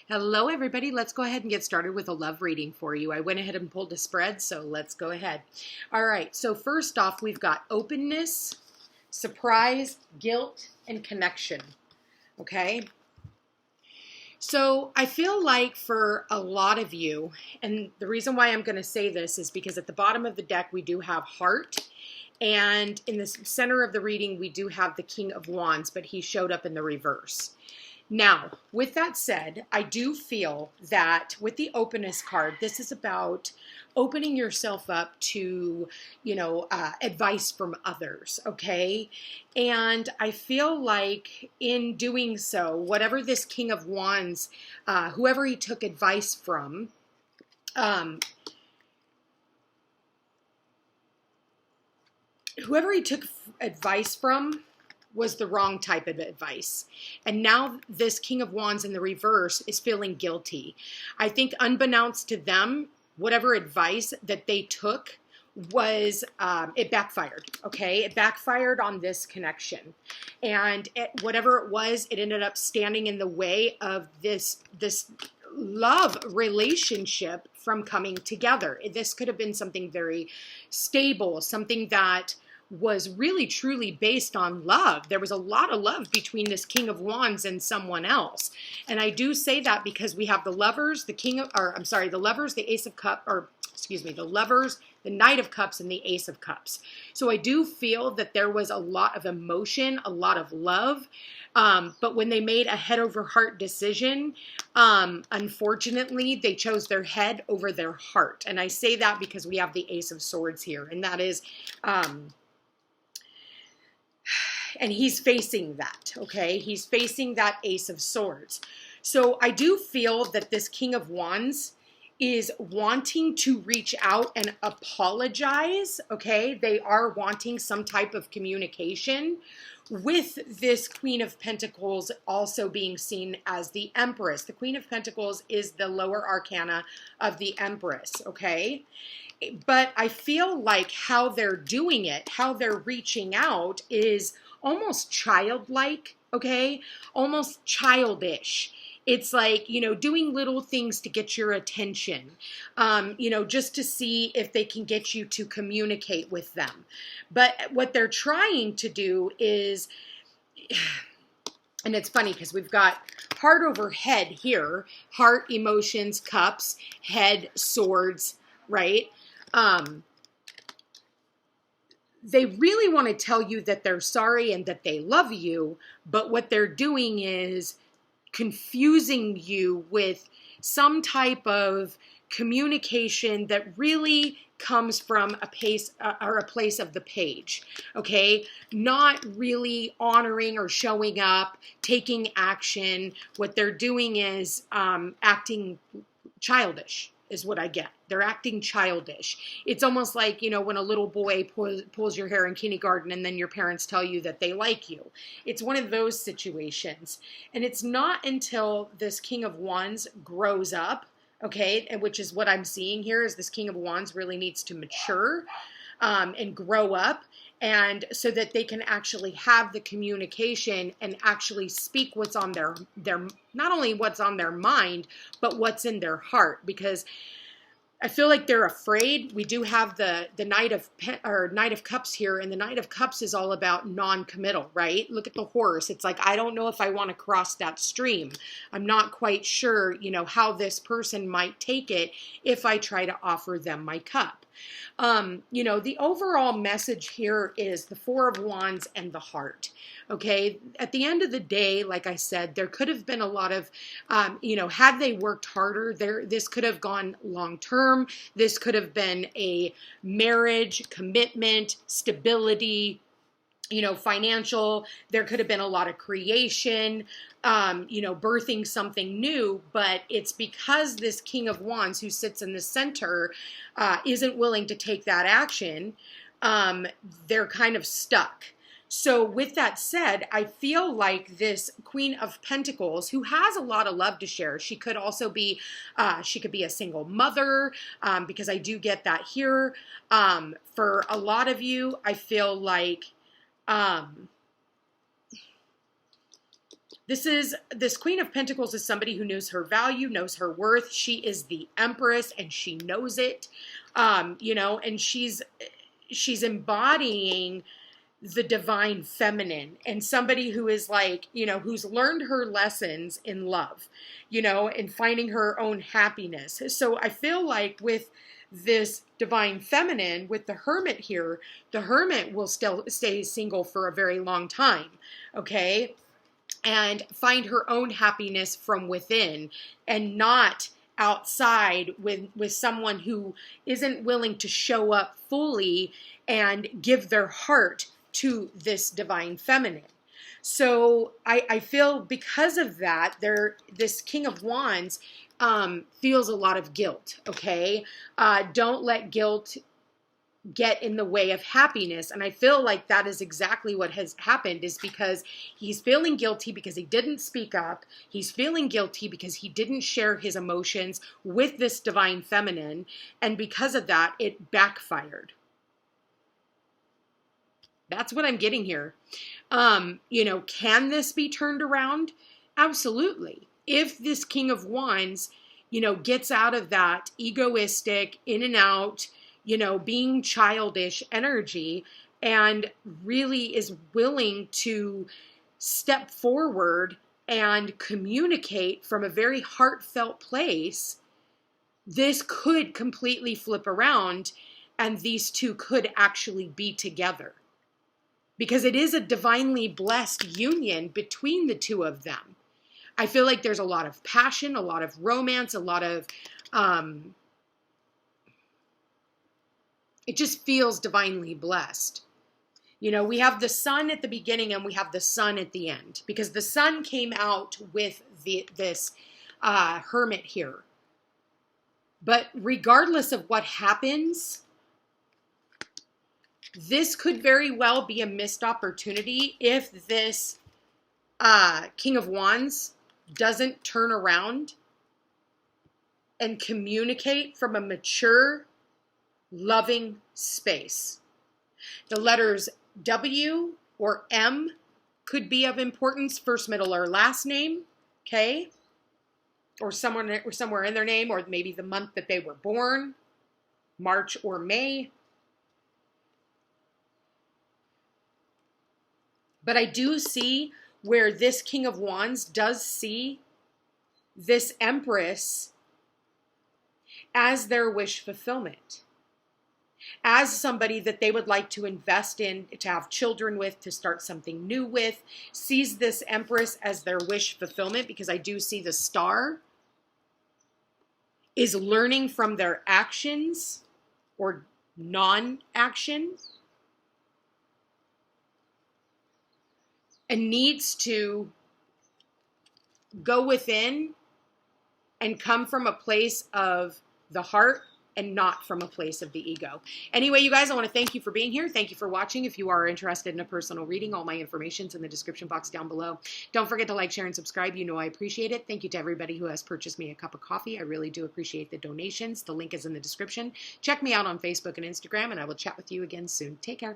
Hello, everybody. Let's go ahead and get started with a love reading for you. I went ahead and pulled a spread, so let's go ahead. All right, so first off, we've got openness, surprise, guilt, and connection, okay? So I feel like for a lot of you, and the reason why I'm going to say this is because at the bottom of the deck, we do have heart, and in the center of the reading, we do have the King of Wands, but he showed up in the reverse. Now, with that said, I do feel that with the openness card, this is about opening yourself up to, advice from others, okay? And I feel like in doing so, whatever this King of Wands, whoever he took advice from, was the wrong type of advice. And now this King of Wands in the reverse is feeling guilty. I think unbeknownst to them, whatever advice that they took was, it backfired, okay? It backfired on this connection. And whatever it was, it ended up standing in the way of this love relationship from coming together. This could have been something very stable, something that was really truly based on love. There was a lot of love between this King of Wands and someone else. And I do say that because we have the lovers, the lovers, the Ace of Cups, the lovers, the Knight of Cups, and the Ace of Cups. So I do feel that there was a lot of emotion, a lot of love. But when they made a head over heart decision, unfortunately, they chose their head over their heart. And I say that because we have the Ace of Swords here. And that is, and he's facing that, okay? He's facing that Ace of Swords. So I do feel that this King of Wands is wanting to reach out and apologize, okay? They are wanting some type of communication with this Queen of Pentacles also being seen as the Empress. The Queen of Pentacles is the lower arcana of the Empress, okay? But I feel like how they're doing it, how they're reaching out is almost childlike, okay? Almost childish. It's like, doing little things to get your attention, just to see if they can get you to communicate with them. But what they're trying to do is, and it's funny because we've got heart over head here, heart, emotions, cups, head, swords, right? They really want to tell you that they're sorry and that they love you, but what they're doing is confusing you with some type of communication that really comes from a place of the page, okay? Not really honoring or showing up, taking action. What they're doing is acting childish is what I get. They're acting childish. It's almost like, when a little boy pulls your hair in kindergarten and then your parents tell you that they like you. It's one of those situations. And it's not until this King of Wands grows up, okay, and which is what I'm seeing here is this King of Wands really needs to mature and grow up, and so that they can actually have the communication and actually speak what's on their not only what's on their mind, but what's in their heart. Because I feel like they're afraid. We do have the Knight of Cups here, and the Knight of Cups is all about non-committal, right? Look at the horse. It's like, I don't know if I want to cross that stream. I'm not quite sure, how this person might take it if I try to offer them my cup. The overall message here is the Four of Wands and the heart. Okay. At the end of the day, like I said, there could have been a lot of, had they worked harder, this could have gone long term. This could have been a marriage, commitment, stability, financial. There could have been a lot of creation, birthing something new, but it's because this King of Wands who sits in the center isn't willing to take that action. They're kind of stuck. So with that said, I feel like this Queen of Pentacles, who has a lot of love to share, she could also be, she could be a single mother, because I do get that here. For a lot of you, I feel like This Queen of Pentacles is somebody who knows her value, knows her worth. She is the Empress and she knows it. You know, and she's embodying the divine feminine, and somebody who is like, you know, who's learned her lessons in love, you know, and finding her own happiness. So I feel like with this divine feminine, with the Hermit here, the Hermit will still stay single for a very long time, okay? And find her own happiness from within and not outside with someone who isn't willing to show up fully and give their heart to this divine feminine. So I feel because of that, this King of Wands feels a lot of guilt, okay? Don't let guilt get in the way of happiness. And I feel like that is exactly what has happened, is because he's feeling guilty because he didn't speak up. He's feeling guilty because he didn't share his emotions with this divine feminine. And because of that, it backfired. That's what I'm getting here. You know, can this be turned around? Absolutely. If this King of Wands, you know, gets out of that egoistic, in and out, you know, being childish energy and really is willing to step forward and communicate from a very heartfelt place, this could completely flip around and these two could actually be together. Because it is a divinely blessed union between the two of them. I feel like there's a lot of passion, a lot of romance, a lot of, it just feels divinely blessed. You know, we have the sun at the beginning and we have the sun at the end. Because the sun came out with this Hermit here. But regardless of what happens, this could very well be a missed opportunity if this King of Wands doesn't turn around and communicate from a mature, loving space. The letters W or M could be of importance, first, middle, or last name, okay? Or somewhere in their name, or maybe the month that they were born, March or May. But I do see where this King of Wands does see this Empress as their wish fulfillment, as somebody that they would like to invest in, to have children with, to start something new with, sees this Empress as their wish fulfillment, because I do see the Star is learning from their actions or non-action, and needs to go within and come from a place of the heart and not from a place of the ego. Anyway, you guys, I want to thank you for being here. Thank you for watching. If you are interested in a personal reading, all my information's in the description box down below. Don't forget to like, share, and subscribe. You know I appreciate it. Thank you to everybody who has purchased me a cup of coffee. I really do appreciate the donations. The link is in the description. Check me out on Facebook and Instagram, and I will chat with you again soon. Take care.